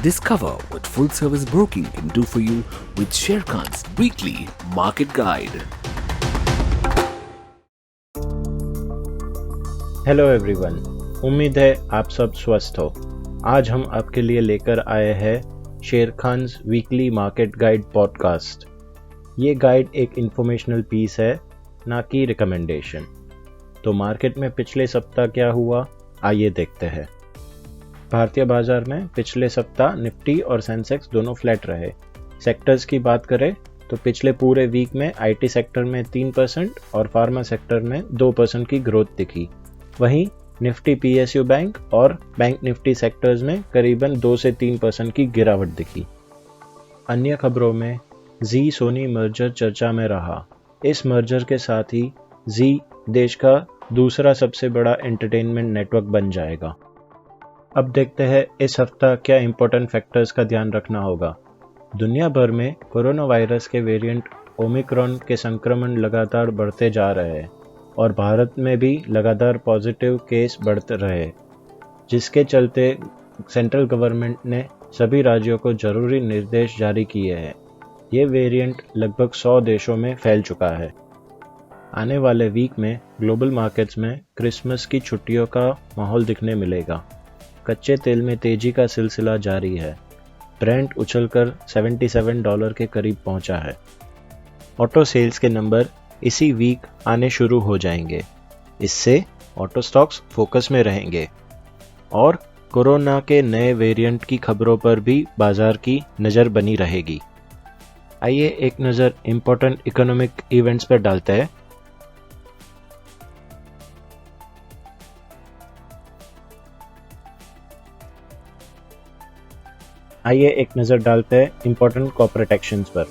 Discover what full service broking can do for you with Sharekhan's weekly market guide. Hello everyone, उम्मीद है आप सब स्वस्थ हो। आज हम आपके लिए लेकर आए हैं शेरखान्स वीकली मार्केट गाइड पॉडकास्ट। ये गाइड एक इंफॉर्मेशनल पीस है, ना कि रिकमेंडेशन। तो मार्केट में पिछले सप्ताह क्या हुआ, आइए देखते हैं। भारतीय बाजार में पिछले सप्ताह निफ्टी और सेंसेक्स दोनों फ्लैट रहे। सेक्टर्स की बात करें तो पिछले पूरे वीक में आईटी सेक्टर में 3% और फार्मा सेक्टर में 2% की ग्रोथ दिखी। वहीं निफ्टी पीएसयू बैंक और बैंक निफ्टी सेक्टर्स में करीबन 2 से 3% की गिरावट दिखी। अन्य खबरों में जी सोनी मर्जर चर्चा में रहा। इस मर्जर के साथ ही जी देश का दूसरा सबसे बड़ा एंटरटेनमेंट नेटवर्क बन जाएगा। अब देखते हैं इस हफ्ता क्या इंपॉर्टेंट फैक्टर्स का ध्यान रखना होगा। दुनिया भर में कोरोना वायरस के वेरिएंट ओमिक्रॉन के संक्रमण लगातार बढ़ते जा रहे हैं और भारत में भी लगातार पॉजिटिव केस बढ़ते रहे, जिसके चलते सेंट्रल गवर्नमेंट ने सभी राज्यों को जरूरी निर्देश जारी किए हैं। ये वेरिएंट लगभग 100 देशों में फैल चुका है। आने वाले वीक में ग्लोबल मार्केट्स में क्रिसमस की छुट्टियों का माहौल दिखने मिलेगा। कच्चे तेल में तेजी का सिलसिला जारी है। ब्रेंट उछलकर $77 के करीब पहुंचा है। ऑटो सेल्स के नंबर इसी वीक आने शुरू हो जाएंगे। इससे ऑटो स्टॉक्स फोकस में रहेंगे और कोरोना के नए वेरिएंट की खबरों पर भी बाजार की नज़र बनी रहेगी। आइए एक नज़र इम्पोर्टेंट इकोनॉमिक इवेंट्स पर डालते हैं। आइए एक नज़र डालते हैं इम्पोर्टेंट कॉर्पोरेट एक्शंस पर।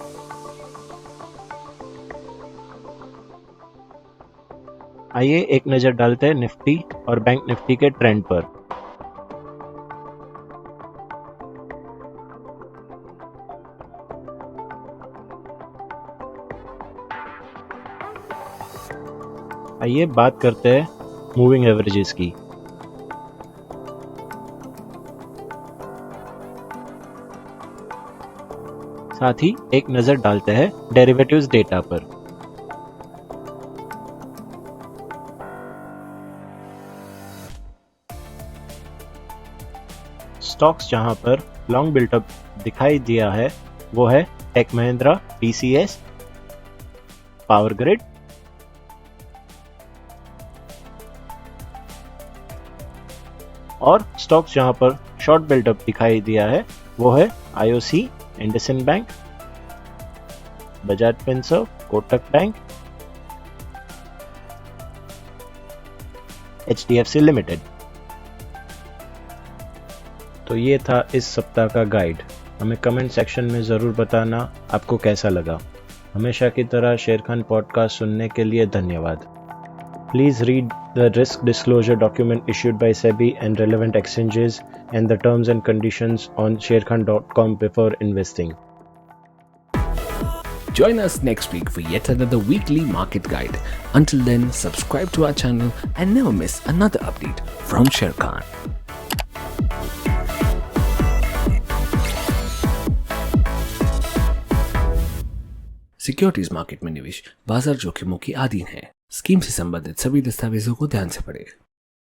आइए एक नज़र डालते हैं निफ्टी और बैंक निफ्टी के ट्रेंड पर। आइए बात करते हैं मूविंग एवरेजेस की। साथ ही एक नज़र डालते हैं डेरिवेटिव्स डेटा पर। स्टॉक्स जहां पर लॉन्ग बिल्टअप दिखाई दिया है वो है tech Mahindra, TCS, power grid, और स्टॉक्स जहां पर शॉर्ट बिल्टअप दिखाई दिया है वो है IOC, IndusInd bank, Bajaj Finserv, Kotak bank, HDFC limited. तो ये था इस सप्ताह का गाइड। हमें कमेंट सेक्शन में ज़रूर बताना आपको कैसा लगा। हमेशा की तरह शेरखान पॉडकास्ट सुनने के लिए धन्यवाद। Please read the risk disclosure document issued by SEBI and relevant exchanges and the terms and conditions on sharekhan.com before investing. Join us next week for yet another weekly market guide. Until then, subscribe to our channel and never miss another update from Sharekhan. Securities market में निवेश बाजार जोखिमों की अधीन है। Scheme से संबंधित सभी दस्तावेजों को ध्यान से पढ़ें।